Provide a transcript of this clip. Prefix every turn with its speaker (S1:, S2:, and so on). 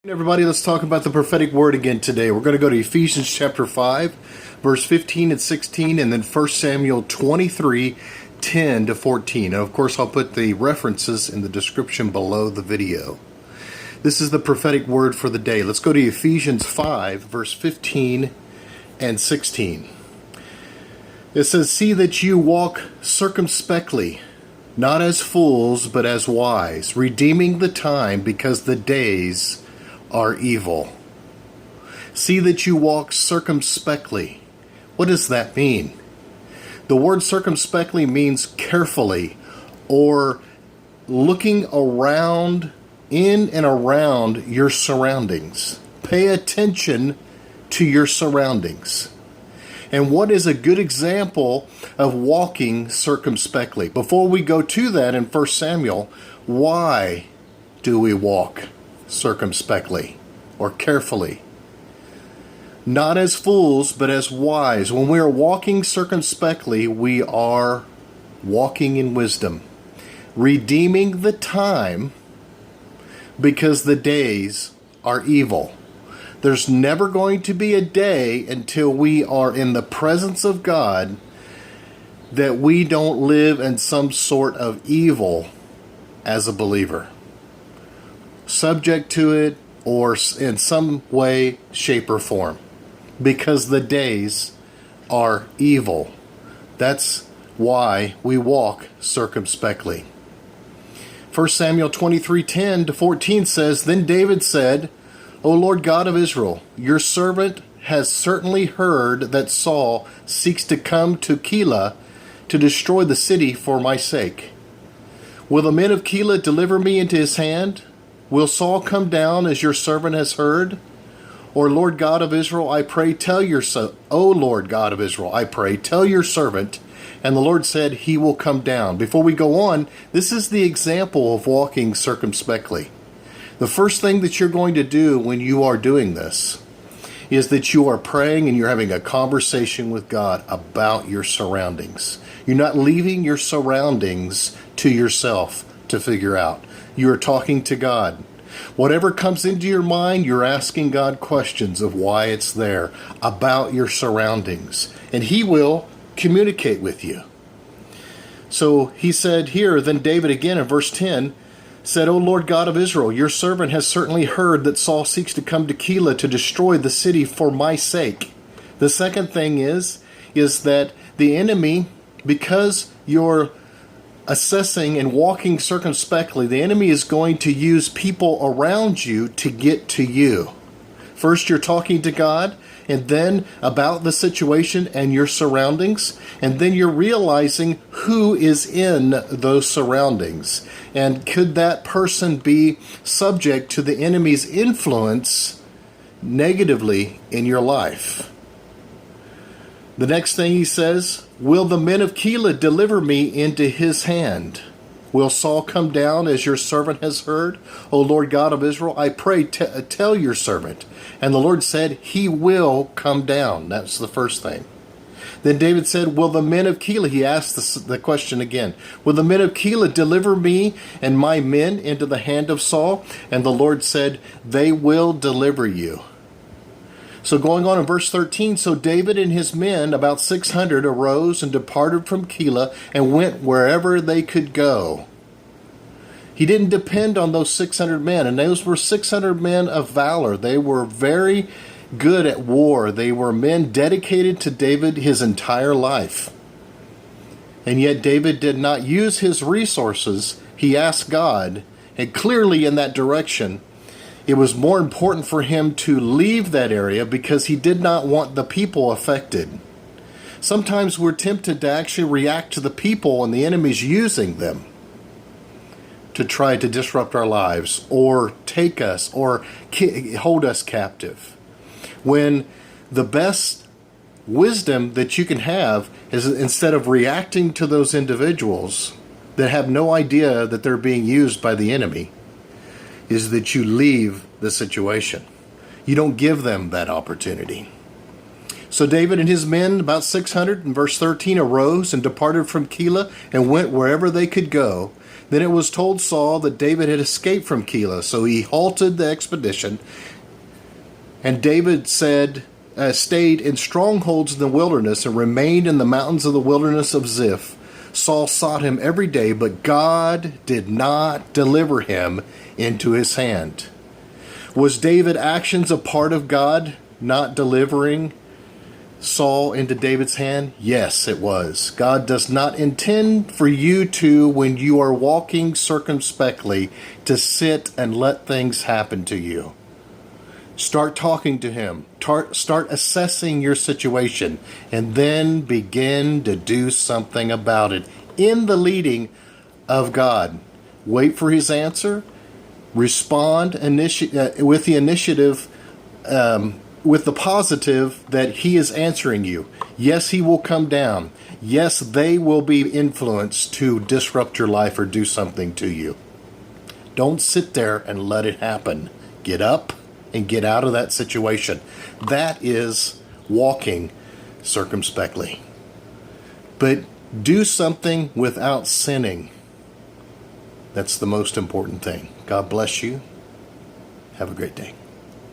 S1: Everybody, let's talk about the prophetic word again today. We're going to go to Ephesians chapter 5, verse 15 and 16, and then 1 Samuel 23, 10 to 14. And of course, I'll put the references in the description below the video. This is the prophetic word for the day. Let's go to Ephesians 5, verse 15 and 16. It says, "See that you walk circumspectly, not as fools, but as wise, redeeming the time, because the days are evil." See that you walk circumspectly. What does that mean? The word circumspectly means carefully, or looking around, in and around your surroundings. Pay attention to your surroundings. And what is a good example of walking circumspectly? Before we go to that in 1 Samuel, why do we walk circumspectly or carefully? Not as fools, but as wise. When we are walking circumspectly, we are walking in wisdom, redeeming the time, because the days are evil. There's never going to be a day until we are in the presence of God that we don't live in some sort of evil as a believer, subject to it, or in some way, shape, or form, because the days are evil. That's why we walk circumspectly. 1 Samuel 23, 10 to 14 says, "Then David said, O Lord God of Israel, your servant has certainly heard that Saul seeks to come to Keilah to destroy the city for my sake. Will the men of Keilah deliver me into his hand? Will Saul come down as your servant has heard? Or Lord God of Israel, I pray, tell your O Lord God of Israel, I pray, tell your servant." And the Lord said, he will come down. Before we go on, this is the example of walking circumspectly. The first thing that you're going to do when you are doing this is that you are praying and you're having a conversation with God about your surroundings. You're not leaving your surroundings to yourself to figure out. You are talking to God. Whatever comes into your mind, you're asking God questions of why it's there, about your surroundings, and He will communicate with you. So he said here, then David again in verse 10 said, O Lord God of Israel, your servant has certainly heard that Saul seeks to come to Keilah to destroy the city for my sake. The second thing is that the enemy, because you're assessing and walking circumspectly, the enemy is going to use people around you to get to you. First, you're talking to God, and then about the situation and your surroundings, and then you're realizing who is in those surroundings. And could that person be subject to the enemy's influence negatively in your life? The next thing he says, will the men of Keilah deliver me into his hand? Will Saul come down as your servant has heard? O Lord God of Israel, I pray, tell your servant. And the Lord said, he will come down. That's the first thing. Then David said, will the men of Keilah, he asked the question again, will the men of Keilah deliver me and my men into the hand of Saul? And the Lord said, they will deliver you. So going on in verse 13, so David and his men, about 600, arose and departed from Keilah and went wherever they could go. He didn't depend on those 600 men, and those were 600 men of valor. They were very good at war. They were men dedicated to David his entire life. And yet David did not use his resources. He asked God, and clearly in that direction, it was more important for him to leave that area because he did not want the people affected. Sometimes we're tempted to actually react to the people and the enemy's using them to try to disrupt our lives or take us or hold us captive. When the best wisdom that you can have is, instead of reacting to those individuals that have no idea that they're being used by the enemy, is that you leave the situation. You don't give them that opportunity. So David and his men, about 600, in verse 13, arose and departed from Keilah and went wherever they could go. Then it was told Saul that David had escaped from Keilah, so he halted the expedition. And David stayed in strongholds in the wilderness and remained in the mountains of the wilderness of Ziph. Saul sought him every day, but God did not deliver him into his hand. Was David's actions a part of God not delivering Saul into David's hand? Yes, it was. God does not intend for you to, when you are walking circumspectly, to sit and let things happen to you. Start talking to him. Start assessing your situation, and then begin to do something about it in the leading of God. Wait for his answer. Respond with the initiative, with the positive that he is answering you. Yes, he will come down. Yes, they will be influenced to disrupt your life or do something to you. Don't sit there and let it happen. Get up and get out of that situation. That is walking circumspectly. But do something without sinning. That's the most important thing. God bless you. Have a great day.